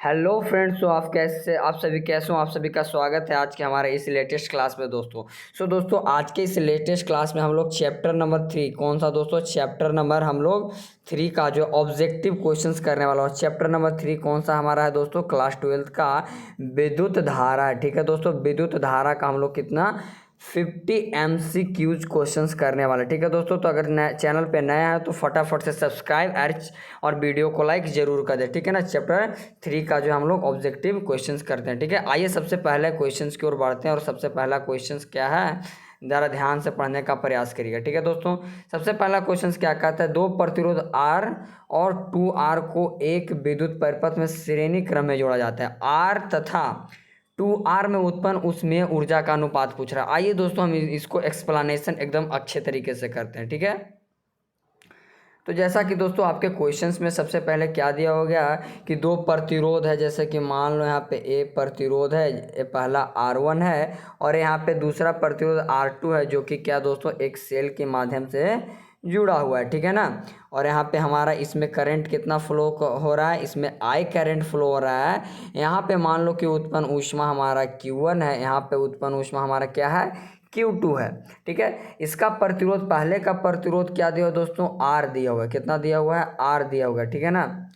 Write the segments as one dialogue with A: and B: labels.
A: Hello friends. तो आप सभी कैसे हो? आप सभी का स्वागत है आज के हमारे इस लेटेस्ट क्लास में दोस्तों। दोस्तों आज के इस लेटेस्ट क्लास में हम लोग चैप्टर नंबर 3, कौन सा दोस्तों? चैप्टर नंबर हम लोग 3 का जो ऑब्जेक्टिव क्वेश्चंस करने वाला हो। चैप्टर नंबर 3 कौन सा हमारा है दोस्तों? क्लास 12 का विद्युत धारा है। ठीक है दोस्तों, विद्युत धारा का हम लोग कितना 50 MCQs क्वेश्चंस करने वाले। ठीक है दोस्तों, तो अगर चैनल पे नया है तो फटाफट से सब्सक्राइब और वीडियो को लाइक जरूर कर दे। ठीक है ना, चैप्टर 3 का जो हम लोग ऑब्जेक्टिव क्वेश्चंस करते हैं। ठीक है, आइए सबसे पहले क्वेश्चंस की ओर बढ़ते हैं। और सबसे पहला क्वेश्चंस क्या है, ज़रा ध्यान से पढ़ने का प्रयास करिएगा। ठीक है दोस्तों, सबसे पहला क्वेश्चंस क्या कहता है? दो प्रतिरोध R और 2R को एक विद्युत परिपथ में श्रेणी क्रम में जोड़ा जाता है। R तथा 2R में उत्पन्न उसमें ऊर्जा का अनुपात पूछ रहा है। आइए दोस्तों हम इसको एक्सप्लेनेशन एकदम अच्छे तरीके से करते हैं। ठीक है, तो जैसा कि दोस्तों आपके क्वेश्चंस में सबसे पहले क्या दिया हो गया कि दो प्रतिरोध है। जैसे कि मान लो यहाँ पे ए प्रतिरोध है, ये पहला R1 है और यहाँ पे दूसरा प्रतिरोध R2 है, जो कि क्या दोस्तों एक सेल के माध्यम से जुड़ा हुआ है। ठीक है ना, और यहाँ पे हमारा इसमें करंट कितना फ्लो हो रहा है? इसमें I करंट फ्लो हो रहा है। यहाँ पे मान लो कि उत्पन्न ऊष्मा हमारा Q1 है, यहाँ पे उत्पन्न ऊष्मा हमारा क्या है? Q2 है। ठीक है, इसका प्रतिरोध, पहले का प्रतिरोध क्या दिया हुआ दोस्तों? R दिया हुआ है। कितना दिया हुआ है? R दिया हुआ है। ठीक है ना,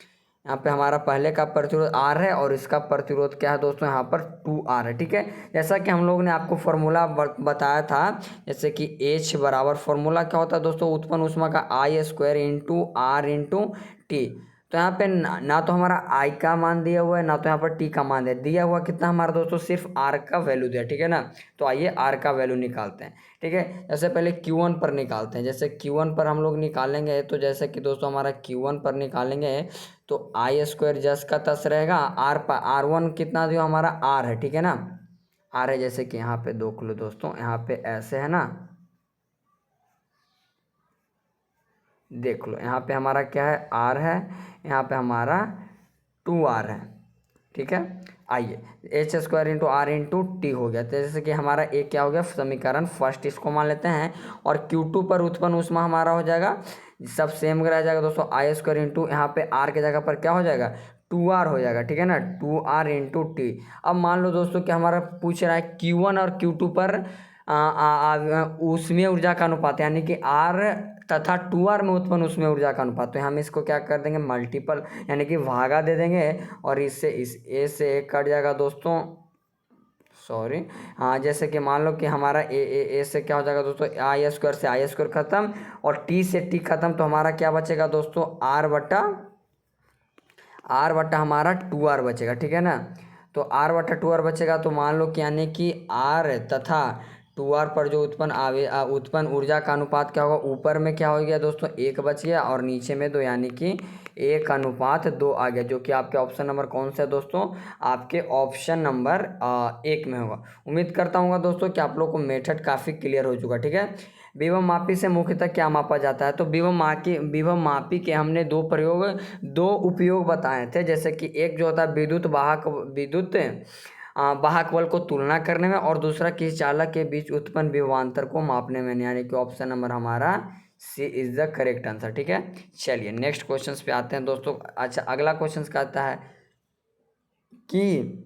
A: यहाँ पे हमारा पहले का प्रतिरोध R है और इसका प्रतिरोध क्या है दोस्तों? यहाँ पर 2R है। ठीक है, जैसा कि हम लोग ने आपको फॉर्मूला बताया था, जैसे कि H बराबर फॉर्मूला क्या होता है दोस्तों? उत्पन्न ऊष्मा का I² into R into T. तो यहाँ पे ना तो हमारा I का मान दिया हुआ है, ना तो यहाँ पर T का मान दिया हुआ। कितना हमारा दोस्तों? सिर्फ R का वैल्यू दिया। ठीक है ना, तो आइए R का वैल्यू निकालते हैं। ठीक है, जैसे पहले Q1 पर निकालते हैं। जैसे Q1 पर हम लोग निकालेंगे, तो जैसे कि दोस्तों हमारा Q1 पर निकालेंगे तो I² जस का तस रहेगा। R1 कितना दिया हमारा? R है। ठीक है ना, R है। जैसे कि यहाँ पे देख लो दोस्तों, यहाँ पे ऐसे है ना, देख लो यहाँ पे हमारा क्या है? R है, यहाँ पे हमारा 2R है। ठीक है, आइए H² into R into T हो गया। तो जैसे कि हमारा एक क्या हो गया? समीकरण फर्स्ट, इसको मान लेते हैं। और Q2 पर उत्पन्न ऊष्मा हमारा हो जाएगा, सब सेम रह जाएगा दोस्तों। I² इंटू यहाँ पे R के जगह पर क्या हो जाएगा? 2R हो जाएगा। ठीक है ना, 2R इंटू टी। अब मान लो दोस्तों कि हमारा पूछ रहा है Q1 और Q2 पर ऊष्मीय ऊर्जा का अनुपात, यानी कि R तथा 2R में उत्पन्न उसमें ऊर्जा का अनुपात। तो हम इसको क्या कर देंगे? मल्टीपल, यानी कि भागा दे देंगे और इससे इस ए से एक कट जाएगा दोस्तों। सॉरी, हाँ, जैसे कि मान लो कि हमारा ए से क्या हो जाएगा दोस्तों? I² से I² खत्म और टी से टी खत्म। तो हमारा क्या बचेगा दोस्तों? R बटा हमारा 2R बचेगा। ठीक है ना, तो R बटा 2R बचेगा। तो मान लो कि यानी कि R तथा 2R पर जो उत्पन्न ऊर्जा का अनुपात क्या होगा? ऊपर में क्या हो गया दोस्तों? 1 बच गया और नीचे में 2, यानी कि 1:2 आ गया, जो कि आपके ऑप्शन नंबर कौन सा है दोस्तों? आपके ऑप्शन नंबर 1 में होगा। उम्मीद करता हूँ दोस्तों कि आप लोग को मेथड काफ़ी क्लियर हो चुका। ठीक है, विभव मापी से मुख्यतः क्या मापा जाता है? तो विभव मापी के हमने दो उपयोग बताए थे। जैसे कि एक जो होता है विद्युत वाहक बल को तुलना करने में, और दूसरा किसी चालक के बीच उत्पन्न विभवांतर को मापने में, यानी कि ऑप्शन नंबर हमारा सी इज द करेक्ट आंसर। ठीक है, चलिए नेक्स्ट क्वेश्चन पे आते हैं दोस्तों। अच्छा, अगला क्वेश्चन कहता है कि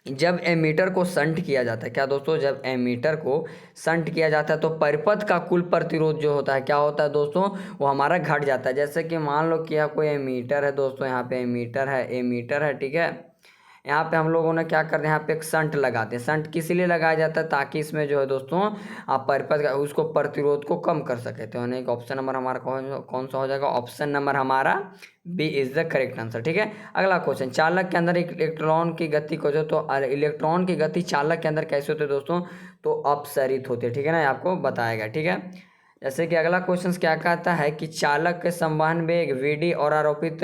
A: जब एमीटर को शंट किया जाता है, क्या दोस्तों? जब एमीटर को शंट किया जाता है तो परिपथ का कुल प्रतिरोध जो होता है क्या होता है दोस्तों? वो हमारा घट जाता है। जैसे कि मान लो कि यह कोई एमीटर है दोस्तों, यहाँ पे एमीटर है। ठीक है, यहाँ पे हम लोगों ने क्या करते हैं? यहाँ पे एक शंट लगाते हैं। शंट किस लिए लगाया जाता है? ताकि इसमें जो है दोस्तों आप परिपथ का उसको प्रतिरोध को कम कर सके। तो यानी कि ऑप्शन नंबर हमारा कौन सा हो जाएगा? ऑप्शन नंबर हमारा B is the correct answer. ठीक है, अगला क्वेश्चन, चालक के अंदर इलेक्ट्रॉन की गति को जो, तो इलेक्ट्रॉन की गति चालक के अंदर कैसे होती है दोस्तों? तो अपसरित होती है। ठीक है ना, आपको बताएगा। ठीक है, जैसे कि अगला क्वेश्चन क्या कहता है कि चालक के संवहन वेग VD और आरोपित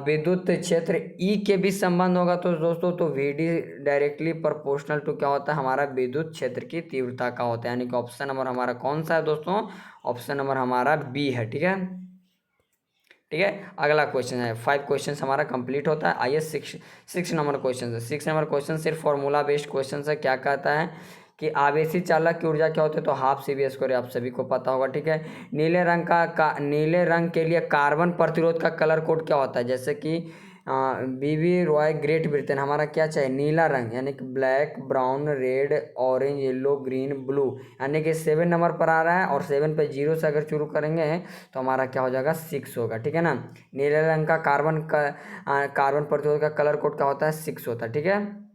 A: विद्युत क्षेत्र E के बीच संबंध होगा। तो दोस्तों तो VD डायरेक्टली प्रोपोर्शनल टू क्या होता है? हमारा विद्युत क्षेत्र की तीव्रता का होता है। यानी कि ऑप्शन नंबर हमारा कौन सा है दोस्तों? ऑप्शन नंबर हमारा बी है। ठीक है, ठीक है, अगला क्वेश्चन है। 5 क्वेश्चन हमारा कंप्लीट होता है। आइए 6 नंबर क्वेश्चन है। 6 नंबर क्वेश्चन सिर्फ फॉर्मूला बेस्ड क्वेश्चन है। क्या कहता है कि आवेशी चालक की ऊर्जा क्या होती है? तो हाफ CV², आप सभी को पता होगा। ठीक है, नीले रंग के लिए कार्बन प्रतिरोध का कलर कोड क्या होता है? जैसे कि बीबी रॉय ग्रेट ब्रिटेन, हमारा क्या चाहिए, नीला रंग, यानी कि black, brown, red, orange, yellow, green, blue, यानी कि 7 नंबर पर आ रहा है और 7 पे 0 से अगर शुरू करेंगे तो हमारा क्या हो जाएगा, 6 होगा। ठीक है ना। नीले रंग का कार्बन प्रतिरोध का कलर कोड क्या होता है, 6 होता है। ठीक है।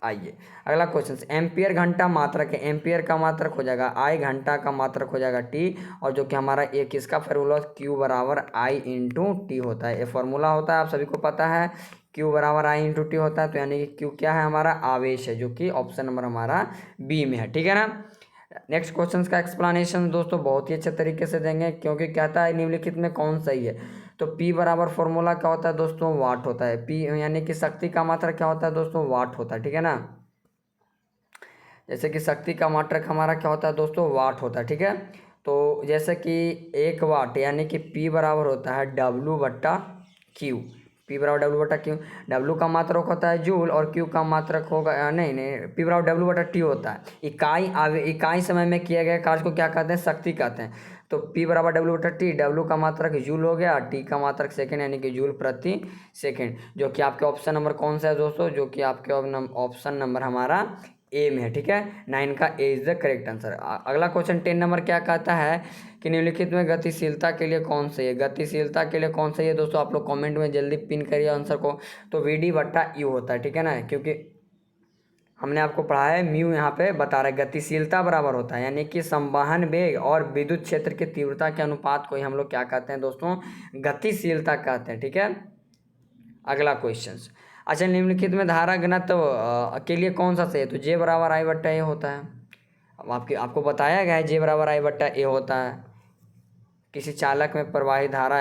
A: आइए अगला क्वेश्चन, एम्पियर घंटा मात्रक है, एम्पियर का मात्रक हो जाएगा आई, घंटा का मात्रक हो जाएगा टी, और जो कि हमारा एक किसका फार्मूला, क्यू बराबर आई इंटू टी होता है। ये फार्मूला होता है, आप सभी को पता है, क्यू बराबर आई इंटू टी होता है। तो यानी कि क्यू क्या है, हमारा आवेश है, जो कि ऑप्शन नंबर हमारा बी में है। ठीक है ना। नेक्स्ट क्वेश्चन का एक्सप्लेनेशन दोस्तों बहुत ही अच्छे तरीके से देंगे, क्योंकि कहता है निम्नलिखित में कौन सही है। तो P बराबर फॉर्मूला क्या होता है दोस्तों, वाट होता है। P यानी कि शक्ति का मात्रक क्या होता है दोस्तों, वाट होता है। ठीक है ना। जैसे कि शक्ति का मात्रक हमारा क्या होता है दोस्तों, वाट होता है। ठीक है। तो जैसे कि 1 वाट यानी कि P बराबर होता है W/Q। P बराबर W/Q, W का मात्रक होता है जूल और Q का मात्रक होगा नहीं, P बराबर W/T होता है। इकाई समय में किया गया कार्य को क्या कहते हैं, शक्ति कहते हैं। तो P बराबर W/T, W का मात्रक जूल हो गया, T का मात्रक सेकंड यानी कि जूल प्रति सेकंड, जो कि आपके ऑप्शन नंबर कौन सा है दोस्तों, जो कि आपके ऑप्शन नंबर हमारा ए में है। ठीक है। 9 का ए इज द करेक्ट आंसर। अगला क्वेश्चन 10 नंबर क्या कहता है कि निम्नलिखित में गतिशीलता के लिए कौन सही है, गतिशीलता के लिए कौन सही है दोस्तों, आप लोग कमेंट में जल्दी पिन करिए आंसर को। तो VD/U होता है। ठीक है ना, क्योंकि हमने आपको पढ़ा है, म्यू यहाँ पे बता रहा है गतिशीलता बराबर होता है, यानी कि संवहन वेग और विद्युत क्षेत्र की तीव्रता के अनुपात को ही हम लोग क्या कहते हैं दोस्तों, गतिशीलता कहते हैं। ठीक है। अगला क्वेश्चन, अच्छा निम्नलिखित में धारा घनत्व के लिए कौन सा सही है। तो J/I/A होता है। अब आपको बताया गया है J/I/A होता है। किसी चालक में प्रवाहित धारा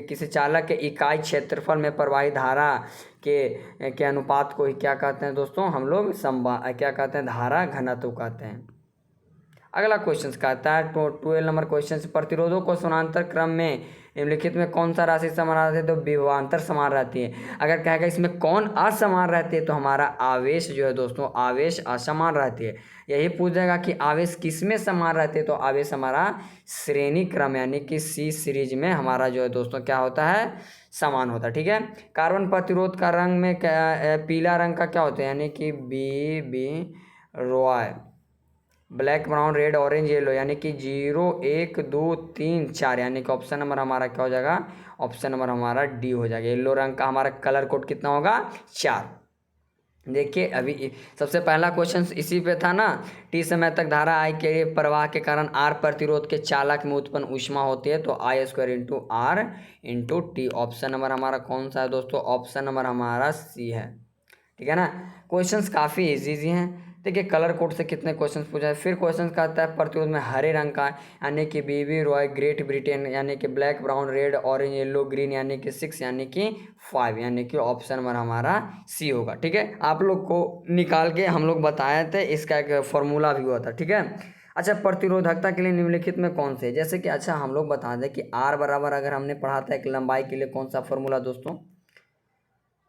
A: किसी चालक के इकाई क्षेत्रफल में प्रवाहित धारा के अनुपात को ही क्या कहते हैं दोस्तों, हम लोग क्या कहते हैं, धारा घनत्व कहते हैं। अगला क्वेश्चन कहता है 12 नंबर क्वेश्चन, प्रतिरोधों को समानांतर क्रम में निम्नलिखित में कौन सा राशि समान रहती है। तो विभवांतर समान रहती है। अगर कहेगा इसमें कौन असमान रहती है, तो हमारा आवेश जो है दोस्तों, आवेश असमान रहती है। यही पूछेगा कि आवेश किस में समान रहती है, तो आवेश हमारा श्रेणी क्रम यानी कि सी सीरीज में हमारा जो है दोस्तों क्या होता है, समान होता है। ठीक है। कार्बन प्रतिरोध का रंग में पीला रंग का क्या होता है, यानी कि B ROY, black, brown, red, orange, yellow, यानी कि 0 1 2 3 4, यानी कि ऑप्शन नंबर हमारा क्या हो जाएगा, ऑप्शन नंबर हमारा डी हो जाएगा। येलो रंग का हमारा कलर कोड कितना होगा, 4। देखिए अभी सबसे पहला क्वेश्चन इसी पे था ना, टी समय तक धारा आई के प्रवाह के कारण आर प्रतिरोध के चालक में उत्पन्न ऊष्मा होती है। तो I² into R into T, option number हमारा कौन सा है दोस्तों, ऑप्शन नंबर हमारा सी है। ठीक है ना। क्वेश्चंस काफ़ी इजी हैं। देखिए कलर कोड से कितने क्वेश्चंस पूछा है। फिर क्वेश्चन कहता है प्रतिरोध में हरे रंग का, यानी कि बीबी रॉय ग्रेट ब्रिटेन, यानी कि black, brown, red, orange, yellow, green, यानी कि 6, यानी कि 5, यानी कि ऑप्शन नंबर हमारा सी होगा। ठीक है। आप लोग को निकाल के हम लोग बताए थे, इसका एक फॉर्मूला भी हुआ था। ठीक है। अच्छा प्रतिरोधकता के लिए निम्नलिखित में कौन से, जैसे कि अच्छा हम लोग बता दें कि आर बराबर, अगर हमने पढ़ा था एक लंबाई के लिए कौन सा फॉर्मूला दोस्तों,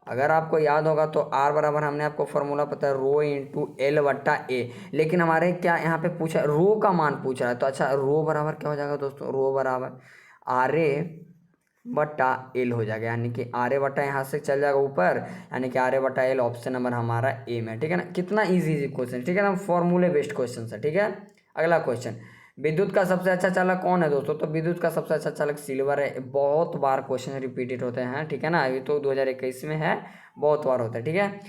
A: अगर आपको याद होगा तो आर बराबर हमने आपको फॉर्मूला पता है रो इंटू L/A, लेकिन हमारे क्या यहाँ पे पूछा, रो का मान पूछ रहा है। तो अच्छा रो बराबर क्या हो जाएगा दोस्तों, रो बराबर RA/L हो जाएगा, यानी कि RA/, यहाँ से चल जाएगा ऊपर, यानी कि RA/L, ऑप्शन नंबर हमारा ए में। ठीक है ना। कितना इजी क्वेश्चन, ठीक है ना, फॉर्मूले बेस्ड क्वेश्चन है। ठीक है। अगला क्वेश्चन, विद्युत का सबसे अच्छा चालक कौन है दोस्तों। तो विद्युत का सबसे अच्छा चालक सिल्वर है। बहुत बार क्वेश्चन रिपीटेड होते हैं। ठीक है ना, अभी तो 2021 में है, बहुत बार होता है। ठीक है।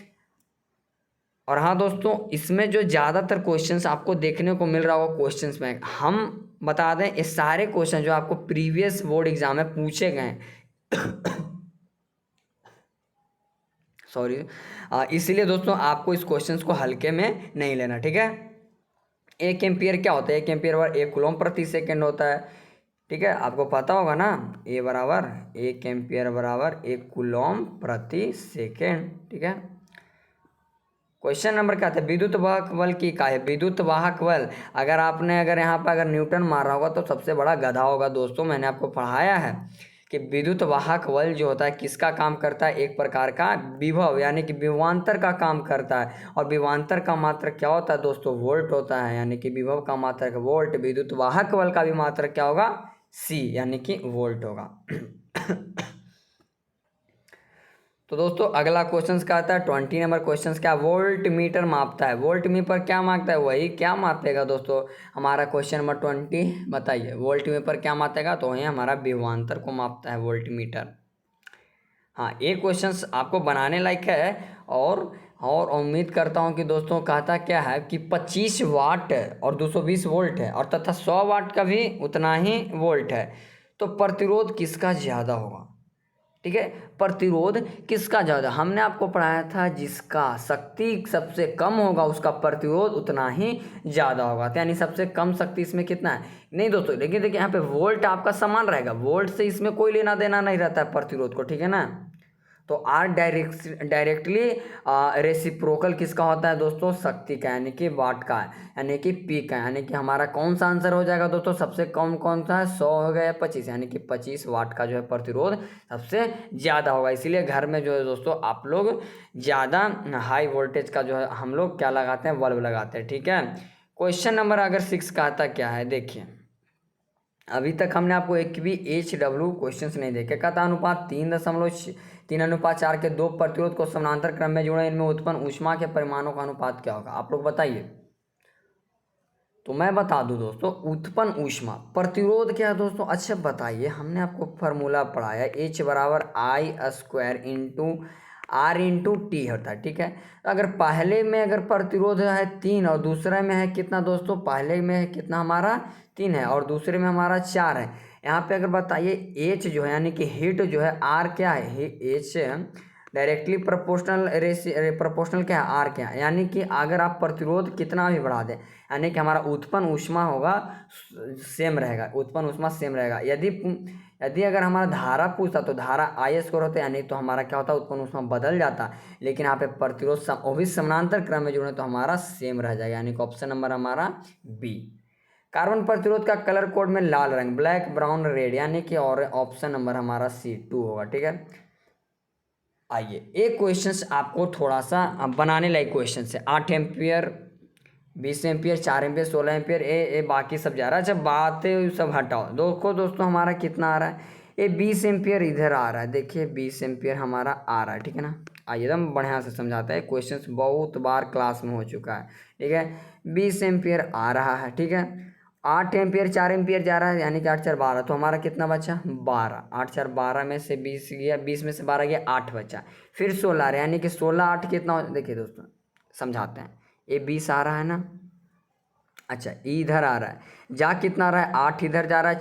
A: और हाँ दोस्तों, इसमें जो ज़्यादातर क्वेश्चंस आपको देखने को मिल रहा होगा क्वेश्चंस में, हम बता दें ये सारे क्वेश्चन जो आपको प्रीवियस बोर्ड एग्जाम में पूछे गए सॉरी, इसीलिए दोस्तों आपको इस क्वेश्चंस को हल्के में नहीं लेना। ठीक है। 1 एम्पियर क्या होता है, 1 एम्पियर बराबर 1 कूलम प्रति सेकेंड होता है। ठीक है, आपको पता होगा ना, ए बराबर 1 एम्पियर बराबर 1 कूलम प्रति सेकेंड। ठीक है। क्वेश्चन नंबर क्या था, विद्युत वाहक बल की इकाई है। विद्युत वाहक बल, अगर यहाँ पर अगर न्यूटन मारा होगा तो सबसे बड़ा गधा होगा दोस्तों। मैंने आपको पढ़ाया है कि विद्युत वाहक बल जो होता है किसका काम करता है, एक प्रकार का विभव यानी कि विभवांतर का काम करता है। और विभवांतर का मात्रक क्या होता है दोस्तों, वोल्ट होता है, यानी कि विभव का मात्रक वोल्ट, विद्युत वाहक बल का भी मात्रक क्या होगा, सी, यानी कि वोल्ट होगा। तो दोस्तों अगला क्वेश्चन क्या आता है 20 नंबर क्वेश्चन क्या, वोल्ट मीटर मापता है। वोल्ट मीटर क्या मापता है, वही क्या मापेगा दोस्तों, हमारा क्वेश्चन नंबर 20 बताइए। वोल्ट मीटर क्या मापेगा, तो वही हमारा विभवांतर को मापता है वोल्ट मीटर। हाँ, ये क्वेश्चंस आपको बनाने लायक है। और उम्मीद करता हूँ कि दोस्तों कहता क्या है कि 25 वाट और 220 वोल्ट है और तथा 100 वाट का भी उतना ही वोल्ट है, तो प्रतिरोध किसका ज़्यादा होगा। ठीक है, प्रतिरोध किसका ज़्यादा, हमने आपको पढ़ाया था जिसका शक्ति सबसे कम होगा उसका प्रतिरोध उतना ही ज़्यादा होगा। तो यानी सबसे कम शक्ति इसमें कितना है, नहीं दोस्तों, लेकिन देखिए यहाँ पे वोल्ट आपका समान रहेगा, वोल्ट से इसमें कोई लेना देना नहीं रहता है प्रतिरोध को, ठीक है ना। तो आर डायरेक्टली रेसिप्रोकल किसका होता है दोस्तों, शक्ति का, यानी कि वाट का, यानी कि पी का, यानी कि हमारा कौन सा आंसर हो जाएगा दोस्तों, सबसे कम कौन सा है, 100 हो गया 25, यानी कि 25 वाट का जो है प्रतिरोध सबसे ज़्यादा होगा। इसीलिए घर में जो है दोस्तों आप लोग ज़्यादा हाई वोल्टेज का जो है हम लोग क्या लगाते हैं, बल्ब लगाते हैं। ठीक है, क्वेश्चन नंबर अगर 6 का आता क्या है, देखिए अभी तक हमने आपको एक भी HW क्वेश्चंस नहीं देखे। कहता अनुपात 3.4 के दो प्रतिरोध को समानांतर क्रम में जोड़े, इनमें उत्पन्न ऊष्मा के परिमाणों का अनुपात क्या होगा, आप लोग बताइए। तो मैं बता दूं दोस्तों, उत्पन्न ऊष्मा प्रतिरोध क्या है दोस्तों, अच्छा बताइए, हमने आपको फार्मूला पढ़ाया H बराबर I² into R into T होता है। ठीक है, तो अगर पहले में अगर प्रतिरोध है 3 और दूसरे में है कितना दोस्तों, पहले में है कितना हमारा 3 है और दूसरे में हमारा 4 है। यहाँ पे अगर बताइए H जो है यानी कि हीट जो है, R क्या है, H डायरेक्टली प्रोपोर्शनल क्या है, आर क्या है, यानी कि अगर आप प्रतिरोध कितना भी बढ़ा दें, यानी कि हमारा उत्पन्न ऊष्मा होगा सेम रहेगा, उत्पन्न ऊष्मा सेम रहेगा। यदि अगर हमारा धारा पूछता तो धारा I² होता, यानी तो हमारा क्या होता, उत्पन्न ऊष्मा बदल जाता। लेकिन यहाँ पे प्रतिरोध वो भी समानांतर क्रम में जुड़े तो हमारा सेम रह जाएगा, यानी कि ऑप्शन नंबर हमारा बी। कार्बन प्रतिरोध का कलर कोड में लाल रंग, ब्लैक ब्राउन रेड, यानी कि और ऑप्शन नंबर हमारा C2 होगा। ठीक है, आइए एक क्वेश्चन आपको थोड़ा सा बनाने लायक क्वेश्चन है, 8 एम्पियर 20 एम्पियर 4 एम्पियर 16 एम्पियर, ए बाकी सब जा रहा है। अच्छा बातें सब हटाओ, दोस्तों हमारा कितना आ रहा है, ये 20 एम्पियर इधर आ रहा है, देखिए 20 एम्पियर हमारा आ रहा है। ठीक है ना, आइए एकदम बढ़िया से समझाता है, क्वेश्चन बहुत बार क्लास में हो चुका है। ठीक है, 20 एम्पियर आ रहा है। ठीक है, 8 एम्पियर 4 एम्पियर जा रहा है, यानी कि 8 4 12, तो हमारा कितना बचा 12, 8 4 12 में से 20 गया, 20 में से 12 गया, 8 बचा, फिर 16 आ रहा है, यानी कि 16 8 कितना, देखिए दोस्तों समझाते हैं, ये 20 आ रहा है ना, अच्छा इधर आ रहा है, जा कितना आ रहा है 8 इधर जा रहा है,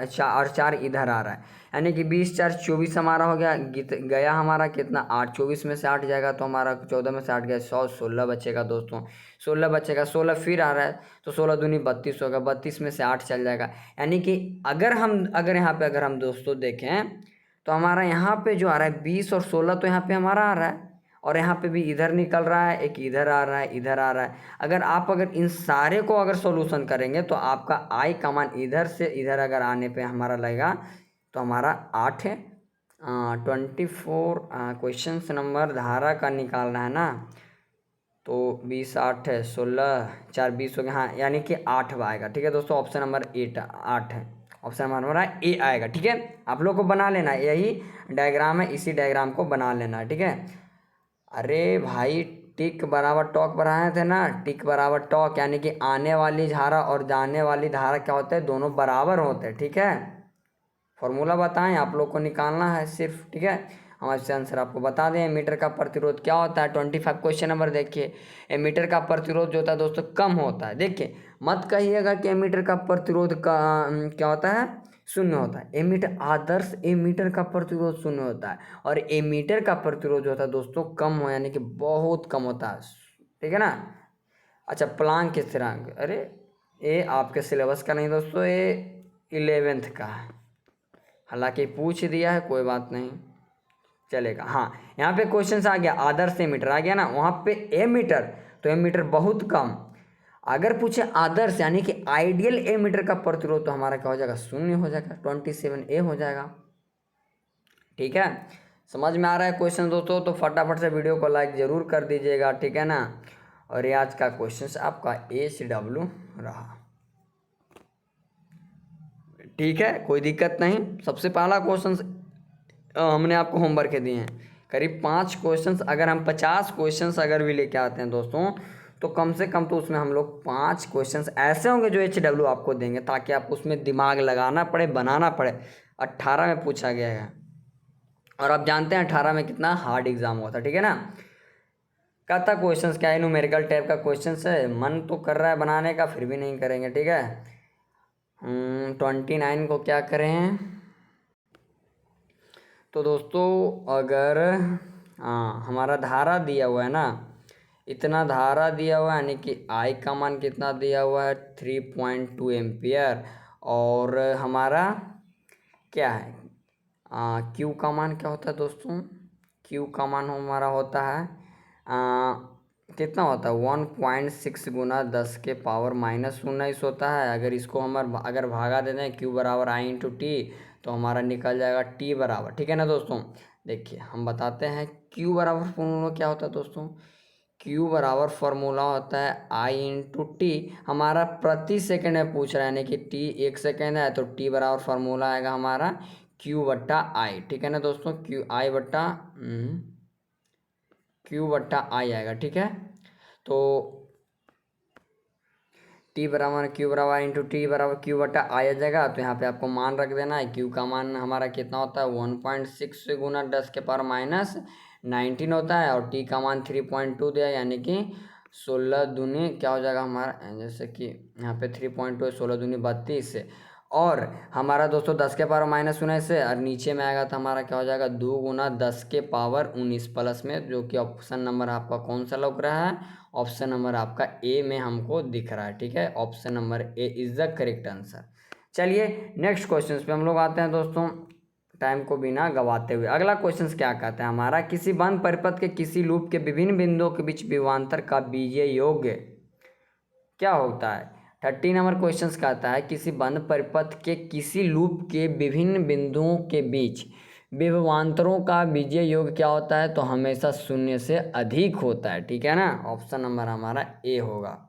A: 4 और 4 इधर आ रहा है, यानी कि 20 4 24 हमारा हो गया, गया हमारा कितना 8, 24 में से 8 जाएगा तो हमारा 14 में से 8 गया, 100 16 बचेगा दोस्तों, 16 बचेगा, 16 फिर आ रहा है तो 16 दूनी 32 होगा, 32 में से 8 चल जाएगा। यानी कि अगर यहाँ पे अगर हम दोस्तों देखें तो हमारा यहाँ पे जो आ रहा है 20 और 16 तो यहाँ पे हमारा आ रहा है, और यहाँ पे भी इधर निकल रहा है, एक इधर आ रहा है, इधर आ रहा है। अगर इन सारे को अगर सॉल्यूशन करेंगे तो आपका आई का मान इधर से इधर अगर आने पे हमारा लगेगा तो हमारा 8 है। 24 क्वेश्चन नंबर धारा का निकालना है ना, तो 20 8 है, 16 4 20 हो गया, हाँ यानी कि 8 आएगा। ठीक है दोस्तों, ऑप्शन नंबर 8 है, ऑप्शन नंबर हमारा ए आएगा। ठीक है, आप लोग को बना लेना है, यही डायग्राम है, इसी डायग्राम को बना लेना है। ठीक है, अरे भाई टिक बराबर टॉक बनाए थे ना, टिक बराबर टॉक, यानी कि आने वाली धारा और जाने वाली धारा क्या होते हैं, दोनों बराबर होते हैं। ठीक है, फॉर्मूला बताएं आप लोग को निकालना है सिर्फ। ठीक है, हम इससे आंसर आपको बता दें, एमीटर का प्रतिरोध क्या होता है, 25 क्वेश्चन नंबर देखिए, एमीटर का प्रतिरोध जो होता है दोस्तों कम होता है। देखिए मत कहिएगा कि एमीटर का प्रतिरोध का क्या होता है, शून्य होता है। एमीटर आदर्श एमीटर का प्रतिरोध शून्य होता है, और एमीटर का प्रतिरोध जो होता है दोस्तों कम हो, यानी कि बहुत कम होता है। ठीक है ना, अच्छा प्लांक स्थिरांक, अरे ये आपके सिलेबस का नहीं दोस्तों, ये 11th का है, हालांकि पूछ दिया है, कोई बात नहीं चलेगा। हाँ यहाँ पे क्वेश्चन आ गया, आदर्श एमीटर आ गया ना, वहाँ पे एमीटर, तो एमीटर बहुत कम, अगर पूछे आदर्श यानी कि आइडियल एमीटर का प्रतिरोध तो हमारा क्या हो जाएगा, शून्य हो जाएगा, 27A हो जाएगा। ठीक है, समझ में आ रहा है क्वेश्चन दोस्तों, तो फटाफट से वीडियो को लाइक ज़रूर कर दीजिएगा। ठीक है ना, और ये आज का क्वेश्चन आपका HW रहा। ठीक है, कोई दिक्कत नहीं, सबसे पहला क्वेश्चन हमने आपको होमवर्क के दिए हैं, करीब 5 क्वेश्चंस, अगर हम 50 क्वेश्चंस अगर भी लेके आते हैं दोस्तों, तो कम से कम तो उसमें हम लोग 5 क्वेश्चंस ऐसे होंगे जो HW आपको देंगे, ताकि आपको उसमें दिमाग लगाना पड़े, बनाना पड़े। 18 में पूछा गया है, और आप जानते हैं 18 में कितना हार्ड एग्जाम हुआ था, ठीक है ना। कहता क्वेश्चंस क्या है, न्यूमेरिकल टाइप का क्वेश्चंस है, मन तो कर रहा है बनाने का, फिर भी नहीं करेंगे, ठीक है। 29 को क्या करें, तो दोस्तों अगर हमारा धारा दिया हुआ है ना, इतना धारा दिया हुआ है, यानी कि आई का मान कितना दिया हुआ है 3.2 एम्पियर, और हमारा क्या है क्यू का मान क्या होता है दोस्तों, क्यू का मान हमारा होता है कितना होता है 1.6 गुना 10 के पावर -19 होता है। अगर इसको हम अगर भागा देते हैं क्यू बराबर आई इंटू टी, तो हमारा निकल जाएगा टी बराबर, ठीक है ना दोस्तों। देखिए हम बताते हैं क्यू बराबर फॉर्मूला क्या होता है दोस्तों। क्यू बराबर फॉर्मूला होता है आई इंटू टी, हमारा प्रति सेकंड में पूछ रहा है, यानी कि टी 1 सेकंड है, तो टी बराबर फॉर्मूला आएगा हमारा क्यू बट्टा आई, ठीक है ना दोस्तों। क्यू बट्टा आई आएगा, ठीक है। तो टी बराबर क्यू बराबर इंटू टी बराबर क्यू बट्टा आई आ जाएगा। तो यहाँ पे आपको मान रख देना है, क्यू का मान हमारा कितना होता है 1.6 गुना 10 के पावर -19 होता है, और टी का मान 3.2 दिया, यानी कि 16 दूनी क्या हो जाएगा हमारा, जैसे कि यहाँ पे 3.2 है, 16 दूनी 32, और हमारा दोस्तों 10 के पावर -19 से, और नीचे में आएगा तो हमारा क्या हो जाएगा 2 गुना 10 के पावर 19 प्लस में, जो कि ऑप्शन नंबर आपका कौन सा लग रहा है, ऑप्शन नंबर आपका ए में हमको दिख रहा है, ठीक है। Option number A is the correct answer. चलिए नेक्स्ट क्वेश्चन पे हम लोग आते हैं दोस्तों, टाइम को बिना गवाते हुए। अगला क्वेश्चन क्या कहता है हमारा, किसी बंद परिपथ के किसी लूप के विभिन्न बिंदुओं के बीच विभवांतर का बीजीय योग क्या होता है। 30 नंबर क्वेश्चन कहता है किसी बंद परिपथ के किसी लूप के विभिन्न बिंदुओं के बीच विभवांतरों का बीजीय योग क्या होता है, तो हमेशा 0 से अधिक होता है, ठीक है ना। ऑप्शन नंबर हमारा ए होगा।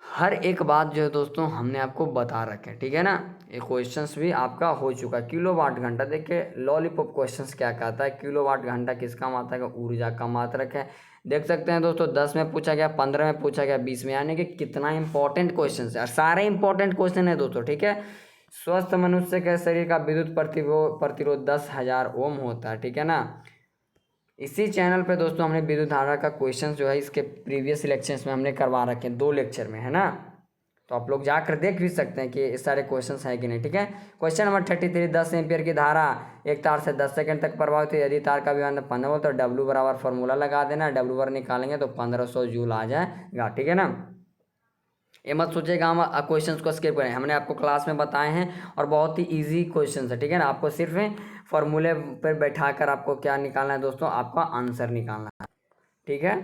A: हर एक बात जो है दोस्तों हमने आपको बता रखे, ठीक है ना। ये क्वेश्चंस भी आपका हो चुका। किलोवाट घंटा, देखिए लॉलीपॉप क्वेश्चंस क्या कहता है, किलोवाट घंटा किसका मात्रक है, ऊर्जा का मात्रक है। देख सकते हैं दोस्तों 10 में पूछा गया, 15 में पूछा गया, 20 में, यानी कि कितना इंपॉर्टेंट क्वेश्चन है, और सारे इंपॉर्टेंट क्वेश्चन है दोस्तों, ठीक है। स्वस्थ मनुष्य के शरीर का विद्युत प्रतिरोध 10,000 ओम होता है, ठीक है ना। इसी चैनल पे दोस्तों हमने विद्युत धारा का क्वेश्चन जो है इसके प्रीवियस लेक्चर्स में हमने करवा रखे हैं, 2 लेक्चर में, है ना। तो आप लोग जाकर देख भी सकते हैं कि इस सारे क्वेश्चंस है कि नहीं, ठीक है। क्वेश्चन नंबर 33, 10 एम्पियर की धारा एक तार से 10 सेकंड तक प्रभावित है, यदि तार का विभवांतर 15 वोल्ट, तो डब्ल्यू बराबर फॉर्मूला लगा देना, डब्ल्यू बराबर निकालेंगे तो 1500 जूल आ जाएगा, ठीक है ना। ये मत सोचिएगा हम क्वेश्चन को स्किप करें, हमने आपको क्लास में बताए हैं, और बहुत ही ईजी क्वेश्चन है, ठीक है ना। आपको सिर्फ फॉर्मूले पर बैठा कर आपको क्या निकालना है दोस्तों, आपका आंसर निकालना है, ठीक है।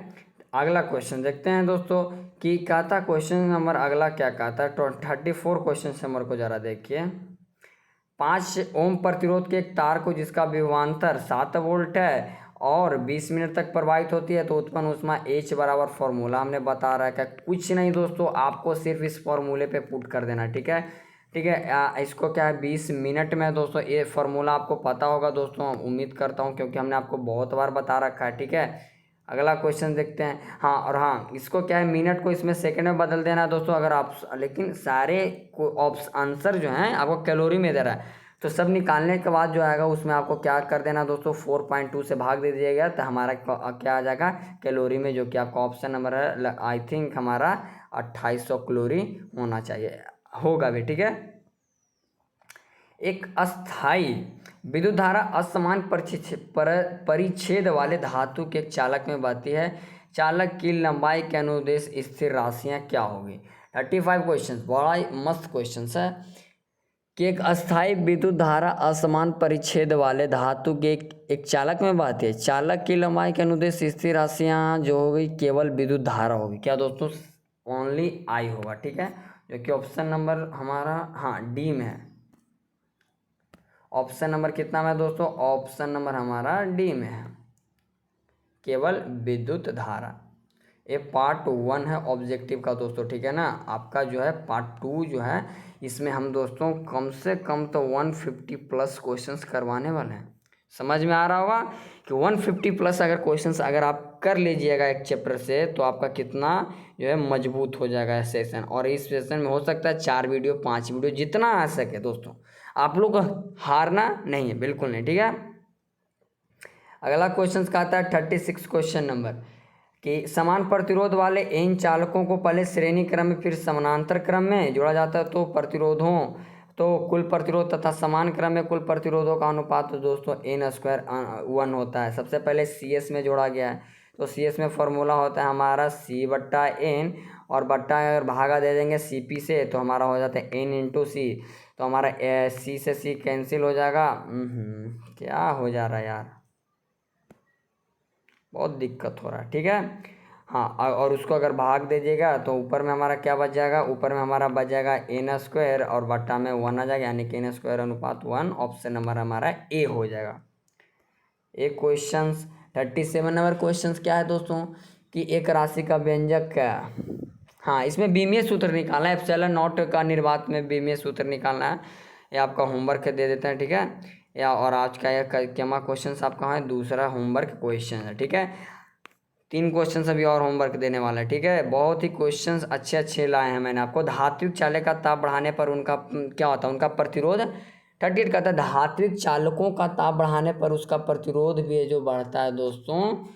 A: अगला क्वेश्चन देखते हैं दोस्तों कि कहता क्वेश्चन नंबर अगला क्या कहता है, 34 क्वेश्चन नंबर को जरा देखिए। 5 ओम प्रतिरोध के एक तार को जिसका विभवांतर 7 वोल्ट है और 20 मिनट तक प्रवाहित होती है, तो उत्पन्न ऊष्मा H बराबर फॉर्मूला हमने बता रहा है। कुछ नहीं दोस्तों, आपको सिर्फ इस फॉर्मूले पे पुट कर देना, ठीक है। ठीक है, इसको क्या है 20 मिनट में दोस्तों, ये फॉर्मूला आपको पता होगा दोस्तों, उम्मीद करता हूँ, क्योंकि हमने आपको बहुत बार बता रखा है, ठीक है। अगला क्वेश्चन देखते हैं। हाँ, और हाँ, इसको क्या है मिनट को इसमें सेकंड में बदल देना है दोस्तों, अगर आप, लेकिन सारे आंसर जो हैं आपको कैलोरी में दे रहा है, तो सब निकालने के बाद जो आएगा उसमें आपको क्या कर देना दोस्तों 4.2 से भाग दे दीजिएगा, तो हमारा क्या आ जाएगा कैलोरी में, जो कि आपका ऑप्शन नंबर है आई थिंक हमारा 2800 कैलोरी होना चाहिए, होगा भी, ठीक है। एक अस्थाई विद्युत धारा असमान परिच्छेद वाले धातु के एक चालक में बहती है, चालक की लंबाई के अनुदेश स्थिर राशियां क्या होगी। 35 क्वेश्चन, बड़ा ही मस्त क्वेश्चन है कि एक अस्थाई विद्युत धारा असमान परिच्छेद वाले धातु के एक चालक में बहती है, चालक की लंबाई के अनुदेश स्थिर राशियां जो होगी केवल विद्युत धारा होगी, क्या दोस्तों ओनली आई होगा, ठीक है। जो कि ऑप्शन नंबर हमारा हाँ डी में है। ऑप्शन नंबर कितना में दोस्तों, ऑप्शन नंबर हमारा डी में है, केवल विद्युत धारा। ये पार्ट 1 है ऑब्जेक्टिव का दोस्तों, ठीक है ना। आपका जो है पार्ट 2 जो है इसमें हम दोस्तों कम से कम तो 150 प्लस क्वेश्चंस करवाने वाले हैं, समझ में आ रहा होगा कि 150 प्लस अगर क्वेश्चंस अगर आप कर लीजिएगा एक चैप्टर से तो आपका कितना जो है मजबूत हो जाएगा सेशन। और इस सेशन में हो सकता है 4 वीडियो 5 वीडियो जितना आ सके दोस्तों, आप लोग हारना नहीं है, बिल्कुल नहीं, ठीक है। अगला क्वेश्चन का आता है 36 क्वेश्चन नंबर कि समान प्रतिरोध वाले इन चालकों को पहले श्रेणी क्रम में फिर समानांतर क्रम में जोड़ा जाता है तो प्रतिरोधों तो कुल प्रतिरोध तथा समान क्रम में कुल प्रतिरोधों का अनुपात तो दोस्तों n² 1 होता है। सबसे पहले CS में जोड़ा गया है तो CS में फॉर्मूला होता है हमारा C/N और बट्टा अगर भागा दे देंगे CP से तो हमारा हो जाता है N×C। तो हमारा C से C कैंसिल हो जाएगा। क्या हो जा रहा है यार, बहुत दिक्कत हो रहा है, ठीक है। हाँ, और उसको अगर भाग दीजिएगा तो ऊपर में हमारा क्या बच जाएगा, ऊपर में हमारा बच जाएगा n² और बट्टा में 1 आ जाएगा, यानी कि n² अनुपात 1। ऑप्शन नंबर हमारा A हो जाएगा। एक क्वेश्चन 37 नंबर क्वेश्चन क्या है दोस्तों कि एक राशि का व्यंजक क्या, हाँ इसमें बीमीय सूत्र निकालना है। एप्सिलॉन नॉट का निर्वात में बीमीय सूत्र निकालना है। ये आपका होमवर्क दे देते हैं, ठीक है। या और आज का यह क्या क्वेश्चन आपका है, दूसरा होमवर्क क्वेश्चन है, ठीक है। 3 क्वेश्चन अभी और होमवर्क देने वाला है, ठीक है। बहुत ही क्वेश्चन अच्छे अच्छे लाए हैं मैंने आपको। धात्विक चालक का ताप बढ़ाने पर उनका क्या होता है, उनका प्रतिरोध 38 कहता है धात्विक चालकों का ताप बढ़ाने पर उसका प्रतिरोध भी जो बढ़ता है दोस्तों,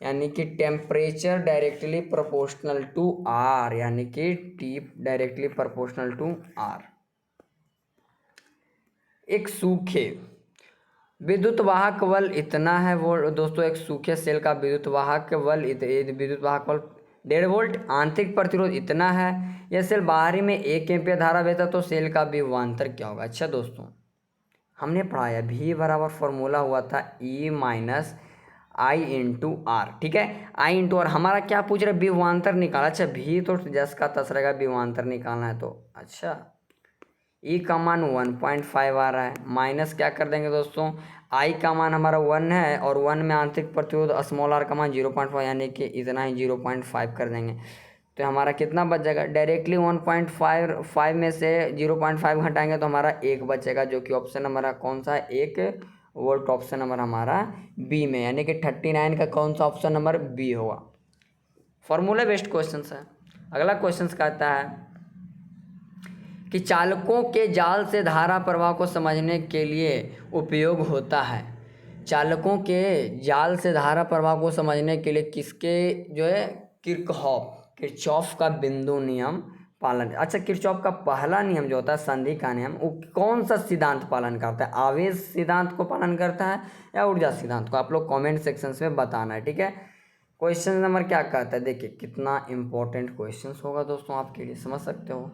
A: यानी कि temperature directly proportional to R, यानी कि T directly proportional to R। एक सूखे विद्युत वाहक बल इतना है वो दोस्तों, एक सूखे सेल का विद्युत वाहक बल 1.5 वोल्ट, आंतरिक प्रतिरोध इतना है। यह सेल बाहरी में 1 एम्पीयर धारा भेजता तो सेल का विभवांतर क्या होगा। अच्छा दोस्तों, हमने पढ़ाया V बराबर फॉर्मूला हुआ था E-I/R, ठीक है। I/R हमारा क्या पूछ रहे, विभवांतर निकाला। अच्छा V तो जस का तस रहेगा, विभवांतर निकालना है तो अच्छा E का मान 1.5 आ रहा है, माइनस क्या कर देंगे दोस्तों, I का मान हमारा 1 है और 1 में आंतरिक प्रतिरोध स्मॉल r का मान 0.5, यानी कि इतना ही 0.5 कर देंगे तो हमारा कितना बच जाएगा। डायरेक्टली 1.5 में से 0.5 घटाएंगे तो हमारा 1 बचेगा, जो कि ऑप्शन हमारा कौन सा है, 1 वोल्ट। ऑप्शन नंबर हमारा B में, यानी कि 39 का कौन सा ऑप्शन नंबर B होगा। फॉर्मूला बेस्ड क्वेश्चन है। अगला क्वेश्चन कहता है कि चालकों के जाल से धारा प्रवाह को समझने के लिए उपयोग होता है। चालकों के जाल से धारा प्रवाह को समझने के लिए किसके जो है, किरचॉफ का बिंदु नियम पालन। अच्छा, किरचॉफ का पहला नियम जो होता है संधि का नियम, वो कौन सा सिद्धांत पालन करता है, आवेश सिद्धांत को पालन करता है या ऊर्जा सिद्धांत को, आप लोग कमेंट सेक्शन में बताना है, ठीक है। क्वेश्चन नंबर क्या कहता है, देखिए कितना इंपॉर्टेंट क्वेश्चन होगा दोस्तों आपके लिए, समझ सकते हो।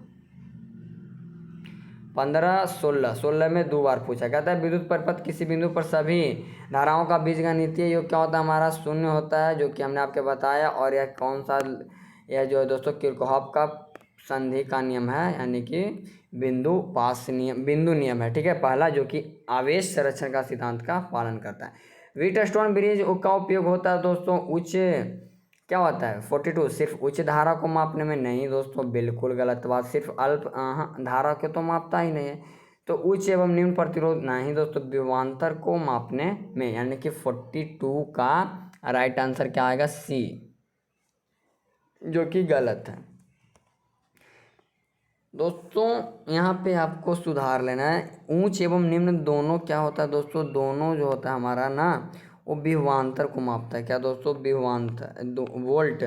A: 15, 16 में 2 बार पूछा, कहता है विद्युत परिपथ किसी बिंदु पर सभी धाराओं का बीजगणितीय योग क्या होता है, हमारा 0 होता है, जो कि हमने आपके बताया। और यह कौन सा, यह जो है दोस्तों किरचॉफ का संधि का नियम है, यानी कि बिंदु नियम है, ठीक है, पहला, जो कि आवेश संरक्षण का सिद्धांत का पालन करता है। व्हीटस्टोन ब्रिज का उपयोग होता है दोस्तों उच्च क्या होता है 42, सिर्फ उच्च धारा को मापने में। नहीं दोस्तों, बिल्कुल गलत बात, सिर्फ अल्प धारा को तो मापता ही नहीं है। तो उच्च एवं निम्न प्रतिरोध नहीं दोस्तों, विभवांतर को मापने में, यानी कि 42 का राइट आंसर क्या आएगा, C, जो कि गलत है दोस्तों। यहाँ पे आपको सुधार लेना है, ऊंच एवं निम्न दोनों क्या होता है दोस्तों, दोनों जो होता है हमारा ना, वो विभवांतर को मापता है। क्या दोस्तों, विभवांतर वोल्ट,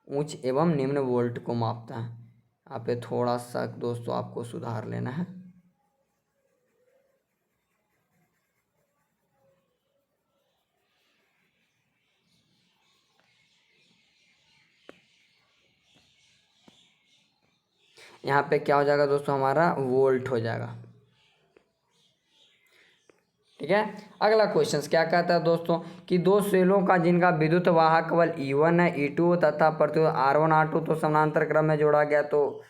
A: उच्च एवं निम्न वोल्ट को मापता है। यहाँ पे थोड़ा सा दोस्तों आपको सुधार लेना है। यहाँ पे क्या हो जाएगा दोस्तों, हमारा वोल्ट हो जाएगा, ठीक है। अगला क्वेश्चन क्या कहता है दोस्तों कि 2 सेलों का जिनका विद्युत वाहक बल E1 है, E2 तथा प्रतिरोध R1 R2 तो समानांतर क्रम में जोड़ा गया, तो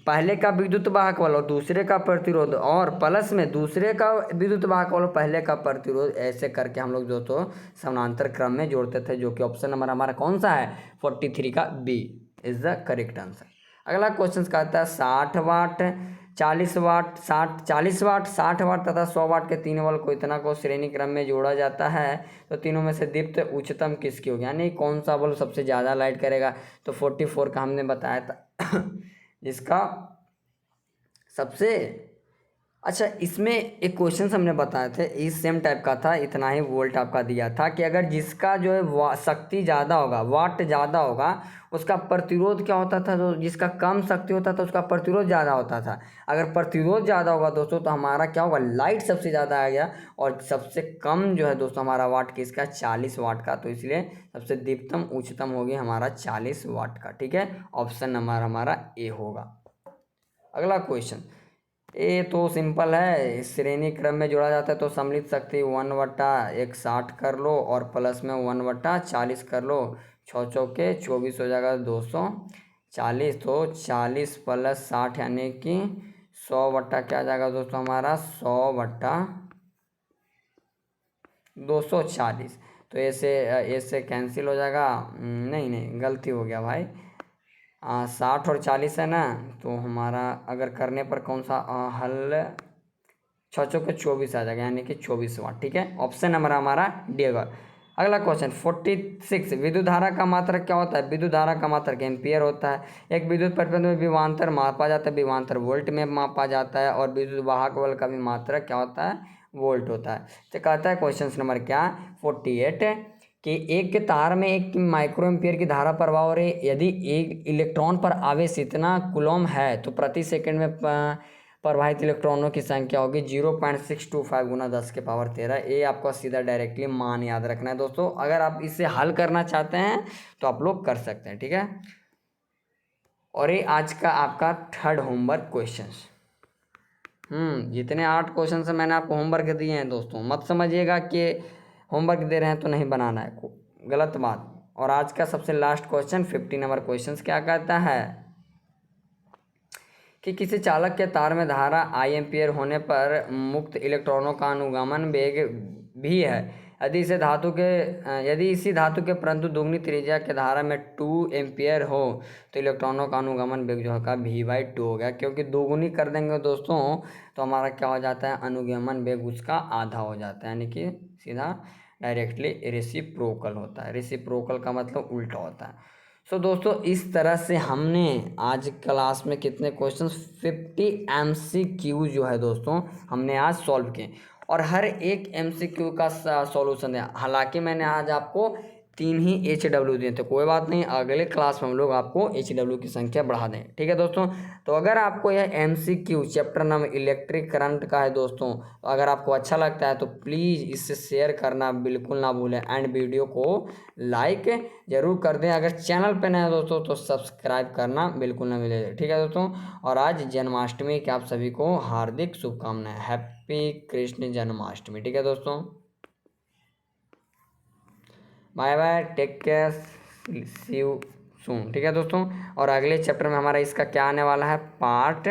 A: पहले का विद्युत वाहक बल और दूसरे का प्रतिरोध, और प्लस में दूसरे का विद्युत वाहक बल और पहले का प्रतिरोध, ऐसे करके हम लोग दोस्तों समानांतर क्रम में जोड़ते थे, जो कि ऑप्शन नंबर हमारा कौन सा है, 43 का B is the correct answer. अगला क्वेश्चन कहता है 60 वाट 40 वाट 60 वाट तथा 100 वाट के 3 बल्ब को इतना को श्रेणी क्रम में जोड़ा जाता है तो तीनों में से दीप्त उच्चतम किसकी होगी, यानी कौन सा बल्ब सबसे ज़्यादा लाइट करेगा। तो 44 का हमने बताया था जिसका सबसे अच्छा। इसमें एक क्वेश्चन हमने बताए थे इस सेम टाइप का था, इतना ही वोल्ट आपका दिया था कि अगर जिसका जो है शक्ति ज़्यादा होगा, वाट ज़्यादा होगा, उसका प्रतिरोध क्या होता था, तो जिसका कम शक्ति होता था उसका प्रतिरोध ज़्यादा होता था। अगर प्रतिरोध ज़्यादा होगा दोस्तों तो हमारा क्या होगा, लाइट सबसे ज़्यादा आ गया। और सबसे कम जो है दोस्तों हमारा वाट किसका, 40 वाट का। तो इसलिए सबसे दीप्तम उच्चतम होगी हमारा 40 वाट का। ठीक है, ऑप्शन नंबर हमारा ए होगा। अगला क्वेश्चन, ये तो सिंपल है, श्रेणी क्रम में जोड़ा जाता है तो सम्मिलित शक्ति 1/160 कर लो और प्लस में 1/40 कर लो, 6 चौके 24 हो जाएगा 240। तो 40 + 60 यानी कि 100 बट्टा क्या आ जाएगा दोस्तों हमारा 100/240। तो ऐसे कैंसिल हो जाएगा, नहीं गलती हो गया भाई, 60 और 40 है ना, तो हमारा अगर करने पर कौन सा हल 6 चौके 24 आ जाएगा, यानी कि 24 वाट। ठीक है, ऑप्शन नंबर हमारा डी होगा। अगला क्वेश्चन 46, विद्युत धारा का मात्रक क्या होता है। विद्युत धारा का मात्रक एम्पियर होता है। एक विद्युत प्रतिबंध में विभवांतर मापा जाता है, विभवांतर वोल्ट में मापा जाता है। और विद्युत वाहक बल का भी मात्रक क्या होता है, वोल्ट होता है। तो कहता है क्वेश्चन नंबर क्या 48 कि एक तार में 1 माइक्रो एम्पियर की धारा प्रवाह हो रही है। यदि एक इलेक्ट्रॉन पर आवेश इतना कूलम है तो प्रति सेकंड में प्रवाहित इलेक्ट्रॉनों की संख्या होगी 0.625 × 10⁻13। ये आपको सीधा डायरेक्टली मान याद रखना है दोस्तों। अगर आप इसे हल करना चाहते हैं तो आप लोग कर सकते हैं। ठीक है, और ये आज का आपका 3rd होमवर्क क्वेश्चन। जितने 8 क्वेश्चन से मैंने आपको होमवर्क दिए हैं दोस्तों, मत समझिएगा कि होमवर्क दे रहे हैं तो नहीं बनाना है, गलत बात। और आज का सबसे लास्ट क्वेश्चन 50 नंबर क्वेश्चन क्या कहता है कि किसी चालक के तार में धारा I एम्पियर होने पर मुक्त इलेक्ट्रॉनों का अनुगमन वेग भी है। यदि इसी धातु के परंतु दुगनी त्रिज्या के धारा में 2 एम्पियर हो तो इलेक्ट्रॉनों का अनुगमन वेग जो है V/2 हो गया, क्योंकि दोगुनी कर देंगे दोस्तों तो हमारा क्या हो जाता है, अनुगमन वेग उसका आधा हो जाता है, यानी कि सीधा डायरेक्टली रेसिप्रोकल होता है। रेसिप्रोकल का मतलब उल्टा होता है। सो दोस्तों इस तरह से हमने आज क्लास में कितने क्वेश्चंस 50 MCQ जो है दोस्तों हमने आज सॉल्व किए, और हर एक MCQ का सॉल्यूशन है। हालांकि मैंने आज आपको 3 ही HW दिए थे, कोई बात नहीं, अगले क्लास में हम लोग आपको HW की संख्या बढ़ा दें। ठीक है दोस्तों, तो अगर आपको यह MCQ chapter number electric current का है दोस्तों, तो अगर आपको अच्छा लगता है तो प्लीज़ इससे शेयर करना बिल्कुल ना भूलें एंड वीडियो को लाइक ज़रूर कर दें। अगर चैनल पर नए हैं दोस्तों तो सब्सक्राइब करना बिल्कुल ना भूलें। ठीक है दोस्तों, और आज जन्माष्टमी की आप सभी को हार्दिक शुभकामनाएं, हैप्पी कृष्ण जन्माष्टमी। ठीक है दोस्तों, bye bye, take care, see you soon. ठीक है दोस्तों, और अगले चैप्टर में हमारा इसका क्या आने वाला है, पार्ट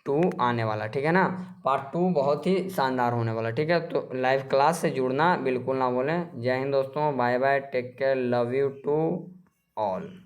A: 2 आने वाला। ठीक है ना, पार्ट 2 बहुत ही शानदार होने वाला। ठीक है, तो लाइव क्लास से जुड़ना बिल्कुल ना भूलें। जय हिंद दोस्तों, bye bye, take care, love you to all.